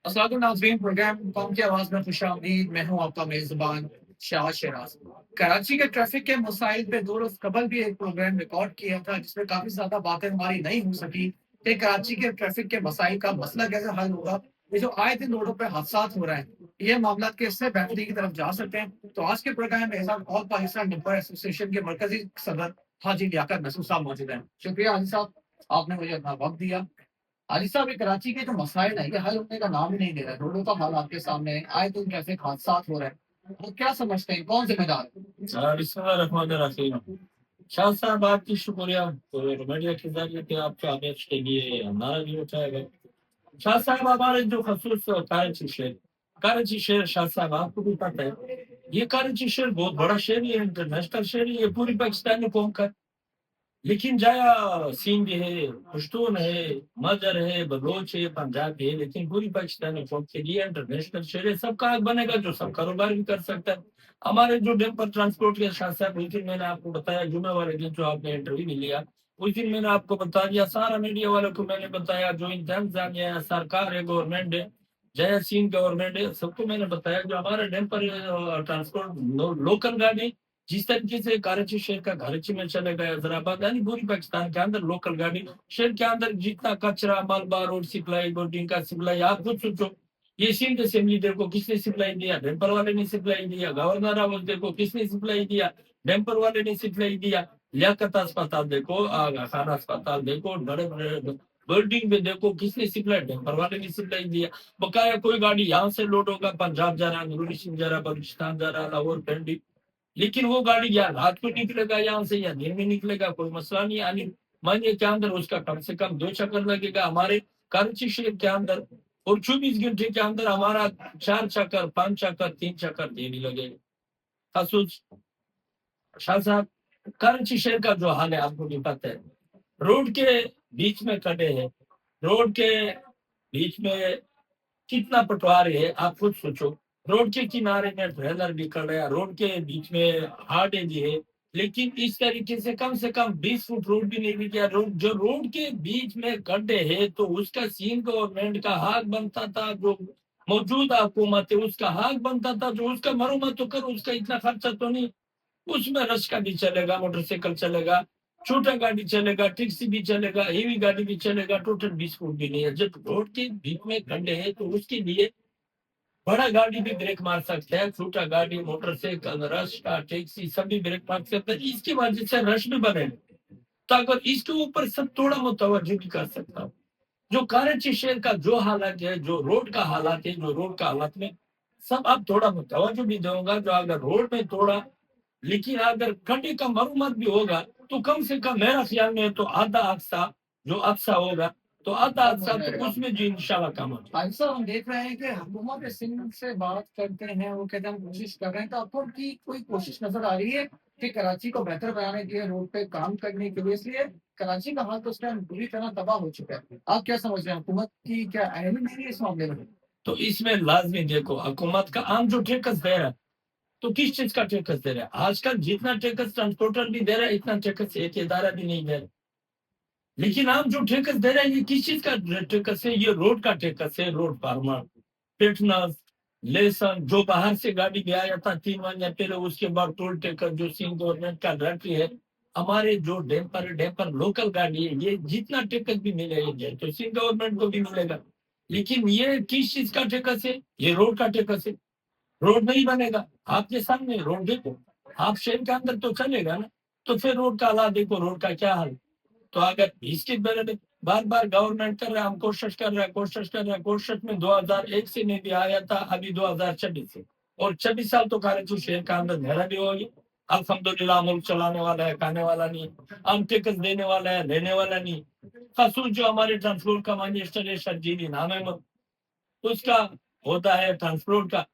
अस्सलाम नाज़रीन, प्रोग्राम कौम की आवाज़ में खुशामदीद। मैं हूँ आपका मेज़बान शाह शहनाज। कराची के ट्रैफिक के मसाइल पे 2 रोज़ कबल भी एक प्रोग्राम रिकॉर्ड किया था, जिसमें काफ़ी ज़्यादा बातें हमारी नहीं हो सकी कि कराची के ट्रैफिक के मसाइल का मसला कैसे हल होगा। ये जो आए दिन रोडों पे हादसात हो रहे हैं, ये मामला कैसे बेहतरी की तरफ जा सकते हैं। तो आज के प्रोग्राम में मेरे ऑल पाकिस्तान नंबर एसोसिएशन के मरकज़ी सदर हाजी लियाकत नसूर साहब मौजूद हैं। शुक्रिया हाजी साहब, आपने मुझे अपना वक़्त दिया। हाजी साहब, ये कराची के जो मसाइल है, ये हल होने का नाम ही नहीं ले रहा है। रोडों का हाल आपके सामने है, आए दिन ट्रैफिक हादसात हो रहे हैं। तो क्या समझते हैं, कौन जिम्मेदार है? बिस्मिल्लाहिर्रहमानिर्रहीम। शाह साहब, आपकी शुक्रिया और मीडिया के जरिए कि आपका हमें के लिए नारा भी उठाया गया। शाह साहब, हमारे जो खसूस कराची शहर शाह साहब, आपको भी पता है, ये कराची शहर बहुत बड़ा शहर है, इंटरनेशनल शहर है, ये पूरी पाकिस्तानी कौम का। लेकिन जाया सिंध है, पश्तून है, मदर है, बलोच है, पंजाब है, लेकिन पूरी पाकिस्तानी कौम के लिए इंटरनेशनल शहर है। सबका हक बनेगा जो सब कारोबार भी कर सकता है। हमारे जो डेम्पर ट्रांसपोर्ट के शाह साहब, उस दिन मैंने आपको बताया, जुमे वाले दिन जो आपने इंटरव्यू भी लिया, उस दिन मैंने आपको बता दिया, सारा मीडिया वालों को मैंने बताया, जो इंतजामिया है, सरकार है, गवर्नमेंट है, जया सिंह गवर्नमेंट है, सबको मैंने बताया जो हमारा डेम्पर ट्रांसपोर्ट लोकल गाड़ी जिस तरीके से कराची शहर का कराची में चलेगा, हैदराबाद यानी पूरी पाकिस्तान के अंदर लोकल गाड़ी, शहर के अंदर जितना कचरा मलबा रोड सप्लाई बोर्डिंग का सप्लाई, आप खुद सोचो। ये सिंध असेंबली देखो किसने सप्लाई दिया, डेम्पर वाले ने सप्लाई दिया। गवर्नर हाउस देखो किसने सप्लाई दिया, डेम्पर वाले ने सप्लाई दिया। लियाकत अस्पताल देखो, आगा खान अस्पताल देखो, बड़े बड़े बिल्डिंग में देखो किसने सप्लाई, डेम्पर वाले ने सप्लाई दिया। बकाया कोई गाड़ी यहाँ से लोड होगा, पंजाब जा रहा, नूरी सिंह जा रहा, बलूचिस्तान जा रहा, लाहौर पिंडी, लेकिन वो गाड़ी या रात को निकलेगा यहाँ से या दिन में निकलेगा, कोई मसला नहीं। यानी महीने के अंदर उसका कम से कम 2 चक्कर लगेगा हमारे कराची शहर के अंदर, और 24 घंटे के अंदर हमारा 4 चक्कर, 5 चक्कर, 3 चक्कर देने लगेगा। खसूस शाह साहब, कराची शहर का जो हाल है आपको भी पता है। रोड के बीच में खड़े हैं, रोड के बीच में कितना पटवारी है, आप खुद सोचो। रोड के किनारे में ट्रेलर भी खड़ा है, रोड के बीच में हाटे भी है, लेकिन इस तरीके से कम 20 फुट रोड भी नहीं दिया। रोड जो रोड के बीच में गड्ढे है, तो उसका सीन गवर्नमेंट का हक बनता था, जो मौजूदा हुकूमत है उसका हक बनता था, जो उसका मरम्मत तो करो, उसका इतना खर्चा तो नहीं। उसमें रश का भी चलेगा, मोटरसाइकिल चलेगा, छोटा गाड़ी चलेगा, टैक्सी भी चलेगा, हेवी गाड़ी भी चलेगा, टोटल 20 फुट भी नहीं है। जब रोड के बीच में खड्डे हैं तो उसके लिए बड़ा गाड़ी भी ब्रेक मार सकता है, छोटा गाड़ी, मोटरसाइकिल, रश का टैक्सी सभी ब्रेक मार सकता है। इसकी वजह से रश भी बने। तो अगर इसके ऊपर सब थोड़ा मुतवज्जो भी कर सकता हूँ, जो कराची शहर का जो हालात है, जो रोड का हालात है, जो रोड का हालात में सब अब थोड़ा मुतवज्जो भी दूंगा, जो अगर रोड में थोड़ा, लेकिन अगर खड्डे का मरम्मत भी होगा तो कम से कम मेरा ख्याल में तो आधा हादसा जो हादसा होगा, तो आधा हादसा तो उसमें जो इंशाल्लाह कम हो जाए। भाई साहब, हम देख रहे हैं कि हुकूमत सिंध से बात करते हैं, वो कहते हैं हम कोशिश कर रहे हैं। तो आपको उनकी कोई कोशिश नजर आ रही है कि कराची को बेहतर बनाने के लिए, रोड पे काम करने के लिए? इसलिए कराची का हाल तो उस टाइम बुरी तरह तबाह हो चुका है। आप क्या समझ रहे हैं, हुकूमत की क्या अहमी नहीं है इस मामले में? तो इसमें लाजमी देखो, हुकूमत का आम जो ठेका दे रहा है, तो किस चीज का टैक्स दे रहा है? आजकल जितना टैक्स ट्रांसपोर्टर भी दे रहा है, इतना टैक्स एक इदारा भी नहीं दे रहा। लेकिन आप जो टैक्स दे रहे हैं, ये किस चीज का टैक्स है? ये रोड का टैक्स है, रोड फार्मर, पेटनस, लेसन, जो बाहर से गाड़ी भी आया था 3 महीने पहले, उसके बाद टोल टैक्स जो सिंध गवर्नमेंट का रखी है। हमारे जो डेम्पर डेम्पर लोकल गाड़ी है, ये जितना टैक्स भी मिलेगा तो सिंध गवर्नमेंट को भी मिलेगा। लेकिन ये किस चीज का टैक्स है? ये रोड का टैक्स है। रोड नहीं बनेगा, आपके सामने रोड देखो, आप शहर के अंदर तो चलेगा ना, तो फिर रोड का हालात देखो, रोड का क्या हाल। तो अगर इसके बारे में बार बार गवर्नमेंट कर रहा है, हम कोशिश कर रहे हैं, कोशिश में 2001 से नहीं भी आया था, अभी 2026 से, और 26 साल तो कराची शहर का अंदर मेरा भी हो गया। अल्हम्दुलिल्लाह, मुल्क चलाने वाला है, खाने वाला नहीं, हम टैक्स देने वाला है, लेने वाला नहीं। खसूस जो हमारे ट्रांसपोर्ट का मिनिस्टर है शर्जीली नाम है, उसका होता है ट्रांसपोर्ट का,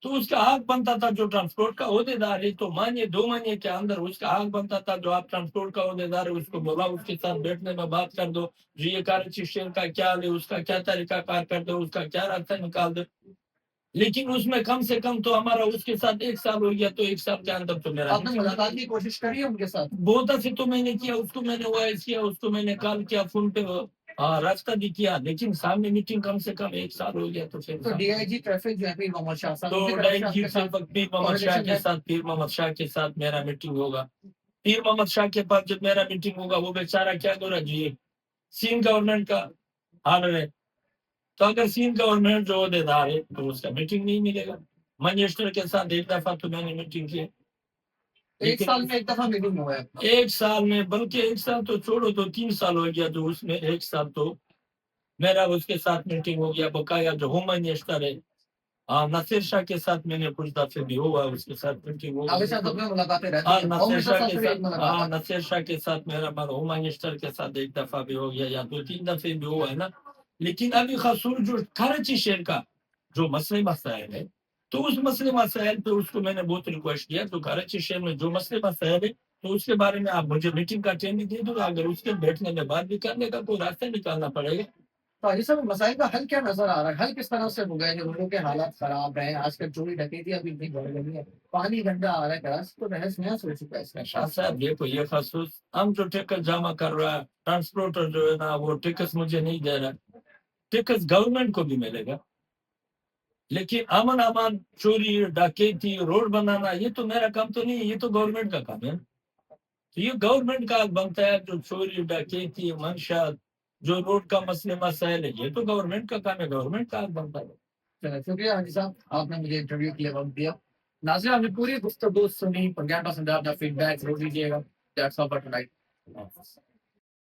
तो उसका हक बनता था जो ट्रांसपोर्ट का ओहदेदार है, तो मानिए 2 महीने के अंदर उसका हक बनता था, जो आप ट्रांसपोर्ट का ओहदेदार है उसको बोला, उसके साथ बैठने में बात कर दो, जो ये कराची शहर का क्या है, उसका क्या तरीका कार कर दो, उसका क्या रास्ता निकाल दो। लेकिन उसमें कम से कम तो हमारा उसके साथ 1 साल हो गया, तो 1 साल के अंदर तो मेरा आपने मुलाकात की कोशिश करी है उनके साथ? बहुत से तो मैंने किया, उसको मैंने वॉइस किया, उसको मैंने कॉल किया, फोन पे हाँ रास्ता भी किया, लेकिन सामने मीटिंग कम से कम 1 साल हो गया, तो फिर तो डीआईजी ट्रैफिक जो है पीर मोहम्मद शाह साहब, तो उनकी तरफ से डायरेक्ट आपके साथ पीर मोहम्मद शाह कोऑर्डिनेशन के है? साथ पीर मोहम्मद शाह के साथ मेरा मीटिंग होगा। पीर मोहम्मद शाह के पास जब मेरा मीटिंग होगा, वो बेचारा क्या बोला जी, सीन गवर्नमेंट का हाल है, तो अगर सीन गवर्नमेंट जो अहदेदार है तो उसका मीटिंग नहीं मिलेगा। मिनिस्टर के साथ 1 दफा तो मैंने मीटिंग की है, एक लेकिन साल में 1 दफा मीटिंग हुआ है? 1 साल में, बल्कि 1 साल तो छोड़ो, तो 3 साल हो गया, तो उसमें 1 साल तो मेरा उसके साथ मीटिंग हो गया। बकाया जो होम मिनिस्टर है, हाँ नसीर शाह के साथ मैंने कुछ दफे भी हुआ, उसके साथ मीटिंग हो आपके गई। साथ अपने मुलाकातें रहती हाँ हैं, होम नसीर मिनिस्टर शाह साहब के से भी एक साथ, मुलाकात हाँ है? नसीर शाह के साथ मेरा होम मिनिस्टर के साथ 1 दफा भी हो गया, या 2-3 दफे भी हुआ है ना। लेकिन अभी खसूस जो कराची शहर का जो मसले मसाइल है, तो उस मसले मसाइल पे उसको मैंने बहुत रिक्वेस्ट किया, तो कराची शहर में जो मसले मसाइल है, तो उसके बारे में आप मुझे मीटिंग का टाइम भी दे दो, अगर उसके बैठने में बात भी करने का कोई रास्ता निकालना पड़ेगा। तो हाजी साहब, मसाइल का हल क्या नजर आ रहा है? हल किस तरह से हो गए? लोगों के हालात खराब हैं, आजकल चोरी डकैती अभी इतनी बढ़ गई है, पानी गंदा आ रहा है, कराची तो तहस नहस हो चुका है इसका। शाह साहब देखो, ये खसूस हम जो टिकट जमा कर रहा है, ट्रांसपोर्टर जो है ना, वो टिकट मुझे नहीं दे रहा, टिकट गवर्नमेंट को भी मिलेगा, लेकिन अमन अमान चोरी डकैती रोड बनाना ये तो मेरा काम तो नहीं है, ये तो गवर्नमेंट का काम है। तो ये गवर्नमेंट का हक बनता है, जो चोरी डकैती मंशा जो रोड का मसले मसाइल है, ये तो गवर्नमेंट का काम है, गवर्नमेंट का हक बनता है। चलो, शुक्रिया हाजी साहब, आपने मुझे इंटरव्यू के लिए वक्त दिया। नाज़रीन, आपने पूरी गुफ्तगू सुनी, प्रोग्राम पसंद आया, अपना फीडबैक जरूर दीजिएगा। That's all for tonight.